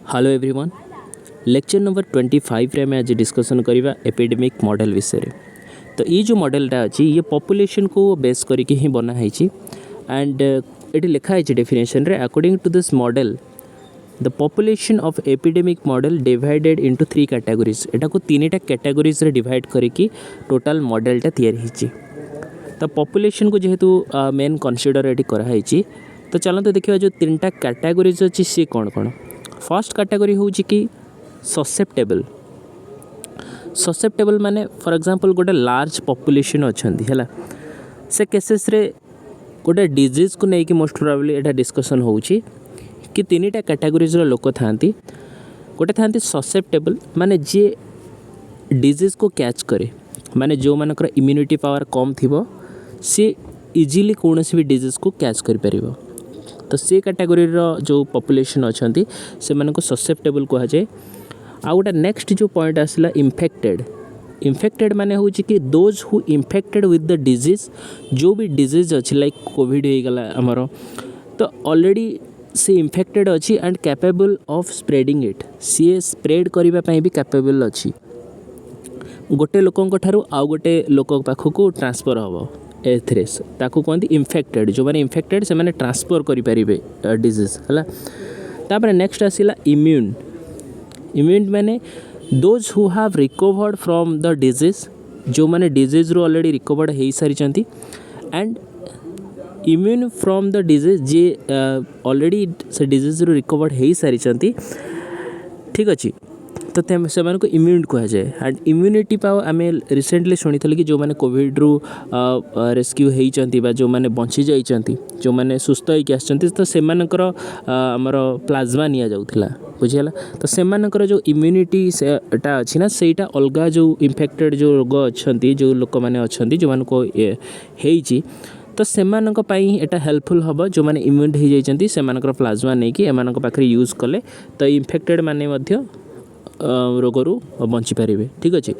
Hello everyone. Lecture number 25 रे मैं आज डिस्कसन करवा एपिडेमिक मॉडल विषय। तो ये जो मॉडलटा अच्छी ये पॉपुलेशन को बेस करके ही बनाई एंड ये लिखाई डेफिनेशन रे according to this model the population of epidemic model divided into 3 categories. एटा को 3टा कैटेगरीज रे डिवाइड करके टोटल मॉडलटा तैयारी होईची। तो पॉपुलेशन को जेहेतु मेन कन्सिडर ये कराई तो चलते देखिए जो 3टा कैटेगरीज अच्छी सी कौन कौन। फर्स्ट कैटेगरी हूँ कि ससेप्टेबल। ससेप्टेबल माने फॉर एग्जांपल गोटे लार्ज पॉपुलेशन अच्छा है से केसेस रे गोटे डिजीज को लेकिन मोस्ट प्रोबेबली एटा डिस्कसन होउची कि 3टा कैटेगरीज लोक था गोटे था ससेप्टेबल माने जे डिजीज को कैच करे माने जो मानकर इम्यूनिटी पावर कम थिबो सी इजीली कौन भी डिजीज को कैच कर परिबो। तो से कैटेगरी जो पॉपुलेशन अच्छा से मानको ससेप्टेबल कहा जाए। आ गोटे नेक्स्ट जो पॉइंट आसला इन्फेक्टेड। इन्फेक्टेड माने हूँ कि those who infected with the disease जो भी डिजीज अच्छी लाइक कोविड हो गला आमर तो ऑलरेडी से इन्फेक्टेड अच्छी and capable of spreading it सी स्प्रेड करने भी कैपेबल अच्छी गोटे लोकों ठारू आउ गोटे लोक पाखक ट्रांसफर हम एथरे ताकू कहते इन्फेक्टेड जो मैंने इन्फेक्टेड से मैंने ट्रांसफर करें डिजीज है। तापर नेक्स्ट आसला इम्यून। इम्यून माने those who have recovered from the disease जो मैंने डिजीज रू ऑलरेडी रिकवर्ड हो सारी and immune from the disease J already से डिजीज रू रिकवर्ड हो सारी ठीक अच्छे तो से इम्यून कह जाए। एंड इम्यूनिटी पावर आम रिसेंटली शुणी कि जो मैंने कोविड रू रेस्क्यू होती जो मैंने बची जाइए जो मैंने सुस्थ होकर आसर तो से आमर प्लाज्मा नि जाऊला बुझीगला। तो से जो इम्यूनिटी सेटा अच्छी ना सेटा अलग जो इन्फेक्टेड जो रोग अच्छा जो लोक मैंने अच्छा जो मानक होती तो सेमानंपाई एटा हेल्पफुल हम जो मैंने इम्यून हो जाती से प्लाज्मा नहीं कि एम पाखे यूज कले तो इन्फेक्टेड माने रोगरू बंची पारे ठीक अच्छे।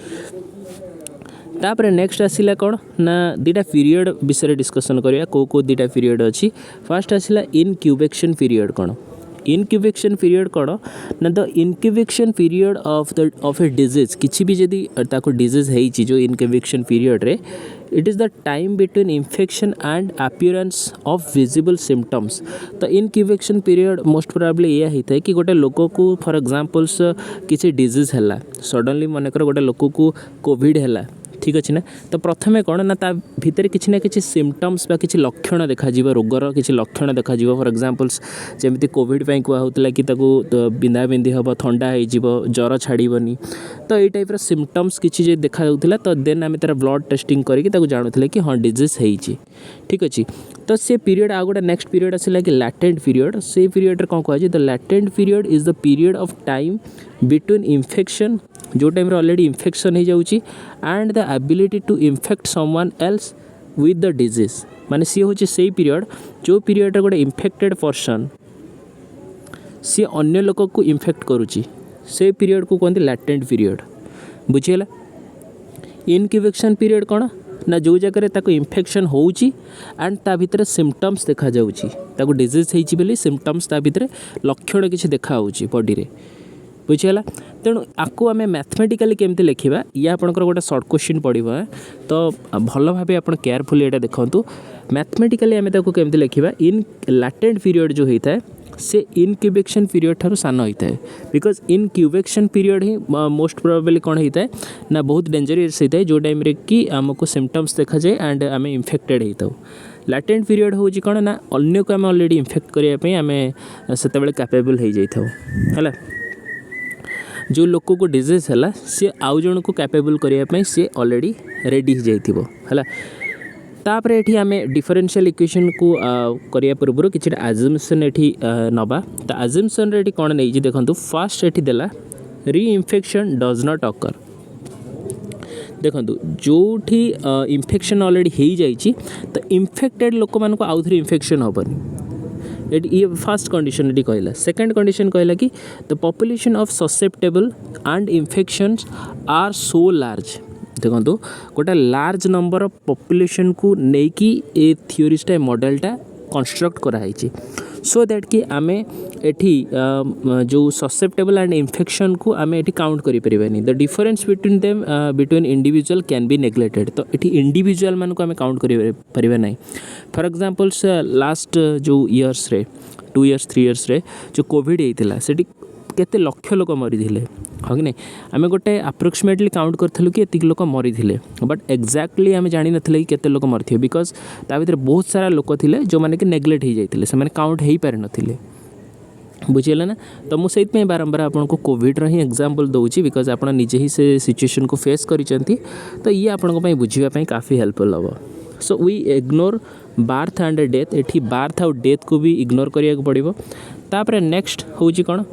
तापर नेक्स्ट आसला कौन ना 2टा पीरियड विषय डिस्कसन करिया को 2टा पीरियड अच्छी। फर्स्ट आसला इनक्यूबेशन पीरियड कौन। इनक्यूबेशन पीरियड कौन ना the incubation period of a disease किसी भी जदि ताको डिजीज है जो इनक्यूबेशन पीरियड रे it is the time between infection and appearance of visible symptoms. तो इनक्यूबेशन पीरियड मोस्ट प्रोबेबली यह होता है कि गोटे लोक को फॉर एग्जांपल्स किसी डिजीज है सडनली मनकर गोटे लोक को कोविड है ठीक अच्छे ना तो प्रथमे कौन ना ता भितर किसी ना कि सिम्पटम्स बा किसी लक्षण देखा रोगर किसी लक्षण देखा फॉर एग्जांपल्स जमी कोविड कहला कि बिंदा बिंदी हम थंडा हो ज्वर छाड़बनी तो ये टाइप सिम्पटम्स किसी देखा तो देन आम तार ब्लड टेस्टिंग करके जानूले कि हाँ डिजीज है ठीक अच्छे। तो से पीरियड आ गोटे नेक्स्ट पीरियड आसला कि लैटेंट पीरियड। से पीरियड कौन कह the latent period is the period of time between infection जो टाइम ऑलरेडी इन्फेक्शन हो जाऊँगी and the ability to infect someone else with the disease माने सी हूँ से पीरियड जो पीरियड गोटे इन्फेक्टेड पर्सन सी अन्य लोक को इन्फेक्ट करुच्ची से पीरियड को कहते लैटेंट पीरियड बुझीगला। इनक्यूबेशन पीरियड कौन ना जो जगह ताको इन्फेक्शन होउची एंड ता भितर सिम्पटम्स देखा जाउची ताको डिजीज होइची बेली सिम्पटम्स ता भितर लक्षण किसी देखा होउची बॉडी रे बुझीगला। तेणु आपको आम मैथमेटिकली केमती लिखा या आपंकर गोटे सर्ट क्वेश्चन पड़ो तो भल भाव आप केयरफुली यहाँ देखूँ मैथमेटिकली आम केमती लिखा इन लैटेंट पीरियड जो होता है से इनक्यूबेशन पीरियड ठारू सान होता है because incubation period he most probably कौन होता है ना बहुत डेंजरस होता है जो टाइम रे कि आमको सिम्पटम्स देखा जाए एंड आम इन्फेक्टेड होता लैटेंट पीरियड हूँ कौन ना अन्य को आम ऑलरेडी इन्फेक्ट करने आम से कैपेबल हो जाता है जो लोक को डिजीज है सी आउ जन को कैपेबल करने सी ऑलरेडी रेडी हो जाइए। तापर ये आम डिफरेंशियल इक्वेशन को करिया पूर्व कि एजम्पशन ये नवा तो एजम्पशन रे कौन नहीं देखो फास्ट ये देला री इन्फेक्शन डज नॉट अकर। देखो जो इन्फेक्शन ऑलरेडी हो जाइए तो इन्फेक्टेड लोक मान आउ थे इन्फेक्शन हेनी ये फर्स्ट कंडीशन ये कहला। सेकंड कंडीशन कहला कि the population of susceptible and infections are so large. देखो गोटे लार्ज नंबर ऑफ पॉपुलेशन को लेकिन ए थ्योरीटा मॉडलटा कन्स्ट्रक्ट कराई सो दैट कि आम एठी जो ससेप्टेबल एंड इन्फेक्शन को आम एठी काउंट करें the difference between them between individual can be neglected तो ये इंडिविजुअल मान को आम काउंट करें ना फॉर एग्जांपल्स लास्ट जो इयर्स रे 2 years 3 years रे जो कोविड होता से केते लक्ष लोक मरी हाँ कि नहीं आम गोटे अप्रोक्सीमेटली काउंट करूँ कि एतिक लोक मरी बट एक्जाक्टली आम जानी नथिले कि केते लोक मरी थे बिकज ता भीतर बहुत सारा लोक थे जो मैंने कि नेग्लेक्ट हो जाते से काउंट हो पारि नथिले बुझीगला ना तो मुझे बारंबार आपको कोविड ही एग्जांपल दूसरी बिकज आप निजे ही से सिचुएशन को फेस करिसेंती तो ये आपंपाई बुझापी काफ़ी helpful hmm so we ignore birth and death एठी बार्थ आउ डेथ को भी इग्नोर करिया पड़ो तापर नेक्स्ट हूँ कौन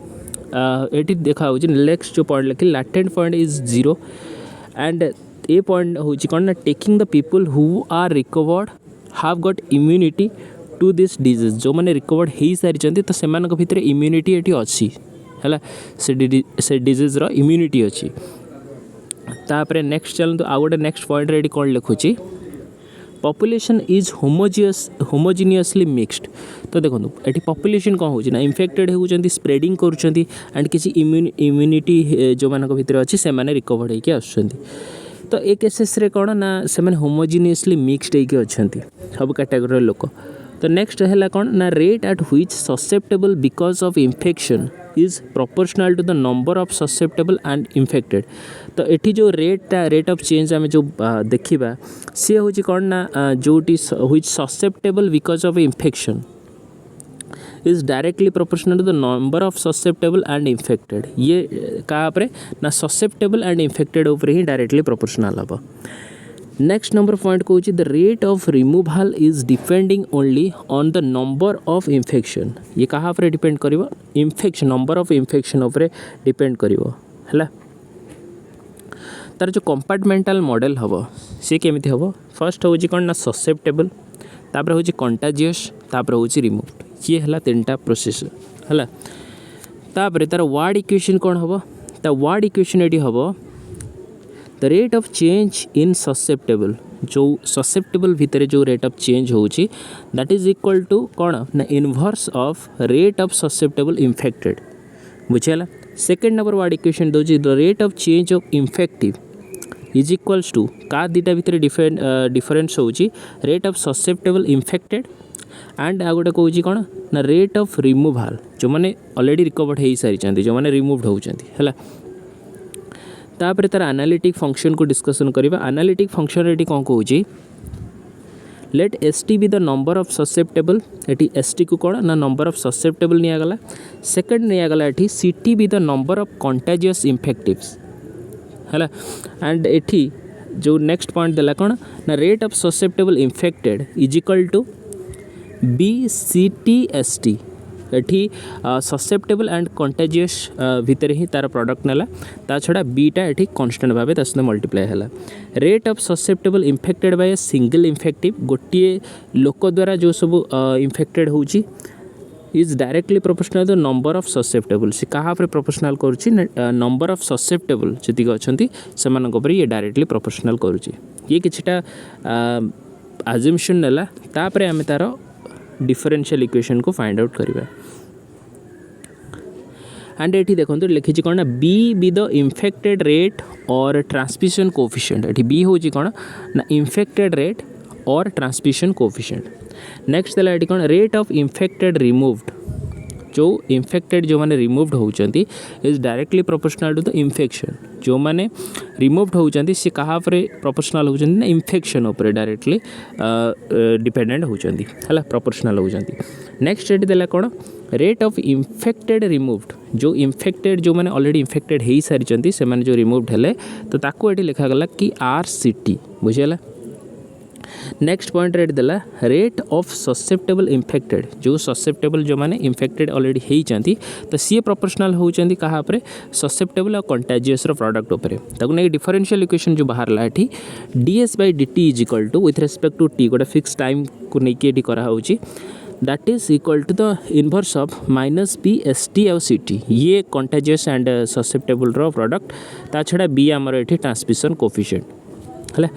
ये देखा नेक्स्ट जो पॉइंट लिखी latent point is 0 and a point हूँ कौन ना taking the people who are recovered have got immunity to this disease जो मैंने रिकवर्ड हो सारी तो से भितर इम्यूनिटी ये अच्छी है से डिजीज रो इम्यूनिटी अच्छी तापर नेक्स्ट चलते आउ गोटे नेक्स्ट पॉइंट ये कौन लिखुची पॉपुलेशन इज होमोजिनियसली मिक्सड तो देखो ये पॉपुलेशन कौन होना इन्फेक्टेड होती स्प्रेडिंग करुँच एंड किसी इम्यूनिटी जो मान भर अच्छी से रिकवर्ड होकर आसुँच तो ए केसेस रे कौन ना से होमोजिनियसली मिक्सड होकर अच्छा सब कैटेगोरी लोक तो नेक्स्ट है कौन ना rate at which susceptible because of infection is proportional to the number of susceptible and infected तो ये जो रेट ऑफ चेंज आम जो देखा सी हूँ कौन ना जोटी which susceptible because of infection is directly proportional to the number of susceptible and infected ये क्या ना ससेप्टेबल एंड इन्फेक्टेड उपर ही डायरेक्टली प्रोपोर्शनल हम नेक्स्ट नंबर पॉइंट कौन the rate of removal is depending only on the number of infection ये कहा पर डिपेंड करिवो इन्फेक्शन नंबर ऑफ इन्फेक्शन उपर डिपेंड करिवो है तार जो कंपार्टमेंटल मॉडल हम सी केमिति हम फर्स्ट हूँ कौन ना ससेप्टेबल तापर हूँ कंटाजियस तापर हूँ रिमूव्ड ये है 3टा प्रोसेस है तापर तार वर्ड इक्वेशन कौन हम ता वर्ड इक्वेशन ये हम the rate of change in susceptible जो ससेप्टेबल भितर जो रेट ऑफ चेंज होची दैट इज इक्वल टू कौन ना inverse of rate of susceptible infected बुझेगा सेकेंड नंबर वर्ड इक्वेशन दूसरी the rate of change of infective is equals to का दुटा भितर डिफरेन्स होची rate of susceptible infected and आ गोटे कौन कौन ना रेट ऑफ रिमूवाल जो मैंने ऑलरेडी रिकवर्ड हो सारी जो मैंने रिमूव्ड होती है तापर तार एनालिटिक फंक्शन को डिस्कसन करवा एनालिटिक फंक्शन ये कौन कौन let S T be the number of susceptible ये एस टी को कौन ना नंबर ऑफ ससेप्टेबल निगला सेकेंड निगला ये C T be the number of contagious infectives है एंड एठी जो नेक्स्ट पॉइंट देला कौन ना rate of susceptible infected is equal to B C T S T ये ससेप्टेबल एंड कंटाजियस भितर ही तार प्रोडक्ट नेला ता छड़ा बीटा ये कांस्टेंट भाव सहित मल्टीप्लाई है rate of susceptible infected by single infective गोटे लोक द्वारा जो सब इन्फेक्टेड होची is directly proportional to number of susceptible से कहा प्रोपोर्शनल करुच्ची नंबर ऑफ ससेप्टेबल जी अच्छा से ये डायरेक्टली प्रोपोर्शनल करुच्ची ये किछटा अजम्पशन नेला तापर आम तार डिफरेंशियल इक्वेशन को फाइंड आउट करवा एंड ये देखो लिखी कौन ना बी द इन्फेक्टेड रेट और ट्रांसमिशन कोफिशिएंट ये बी हूँ कौन ना इन्फेक्टेड रेट और ट्रांसमिशन कोफिशिएंट नेक्स्ट देला ये कौन रेट ऑफ इन्फेक्टेड रिमूव्ड जो इन्फेक्टेड जो मैंने रिमूव्ड होती is directly proportional to the infection जो मैंने रिमूव्ड होती सी कहा प्रोपोर्शनल होती ना इन्फेक्शन उपर डायरेक्टली डिपेंडेंट होती है प्रोपोर्शनल होती नेक्स्ट रेट देला कौन रेट ऑफ इन्फेक्टेड रिमूव्ड जो इन्फेक्टेड जो मैंने ऑलरेडी इन्फेक्टेड हो सारी से जो रिमूव्ड है तो ताको ये लिखागला कि RCT बुझेगा नेक्स्ट पॉइंट रेट देला रेट ऑफ ससेप्टेबल इन्फेक्टेड जो ससेप्टेबल जो मैंने इन्फेक्टेड ऑलरेडी होती तो सी प्रोपोर्शनल होती कहा ससेप्टेबल और कंटाजियस प्रोडक्ट उपर ताको नहीं डिफरेंशियल इक्वेशन जो बाहर ये ds/dt is equal to with respect to T गोटे फिक्स टाइम को लेकिन ये that is equal to the inverse of -b ST और CT ये कंटाजियस एंड ससेप्टेबल प्रोडक्ट ता छड़ा बी आमर ये ट्रांसमिशन कोफिशिएंट है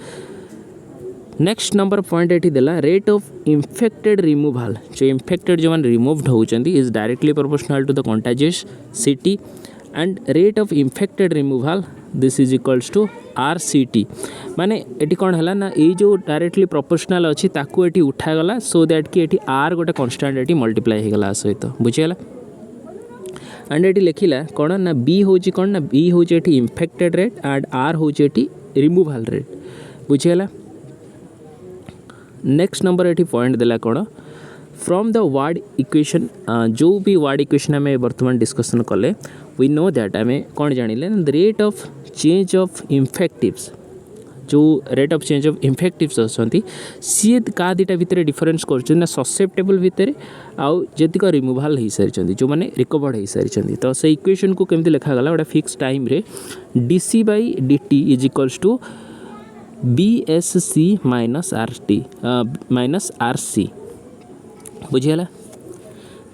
नेक्स्ट नंबर पॉइंट ये देला रेट ऑफ इन्फेक्टेड रिमूवाल जो इन्फेक्टेड जो मैंने रिमूव्ड होती is directly proportional to the contagious C T and rate of infected removal this is equals to RCT माने एटी कौन है ना ये जो डायरेक्टली प्रोपोर्शनल अच्छी ताकू एटी उठागला सो दैट कि एटी R गोटे कन्स्टांट एटी मल्टीप्लाई होगला सहित बुझीगला एंड एटी लिखिला कौन ना B हूँ कौन ना B हूँ इन्फेक्टेड रेट एंड R हूँ रिमूवाल रेट बुझीगला नेक्स्ट नंबर ये पॉइंट देला कौन फ्रॉम द वार्ड इक्वेशन जो भी वार्ड इक्वेशन आम बर्तमान डिस्कसन कले वी नो दैट आम कौन जानिले the rate of change of infectives जो rate of change of infectives अच्छी सी का दुटा भितर डिफरेन्स कर ससेप्टेबल भितर आउ जतिक रिमूवाल हो सारी जो मैंने रिकवर्ड हो सारी तो से इक्वेशन को केमती लिखागला गोटे फिक्स टाइम रे dc/dt is equals to BSC minus RT minus RC बुझीगला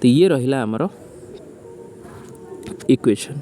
तो ये रहिला आमर इक्वेशन।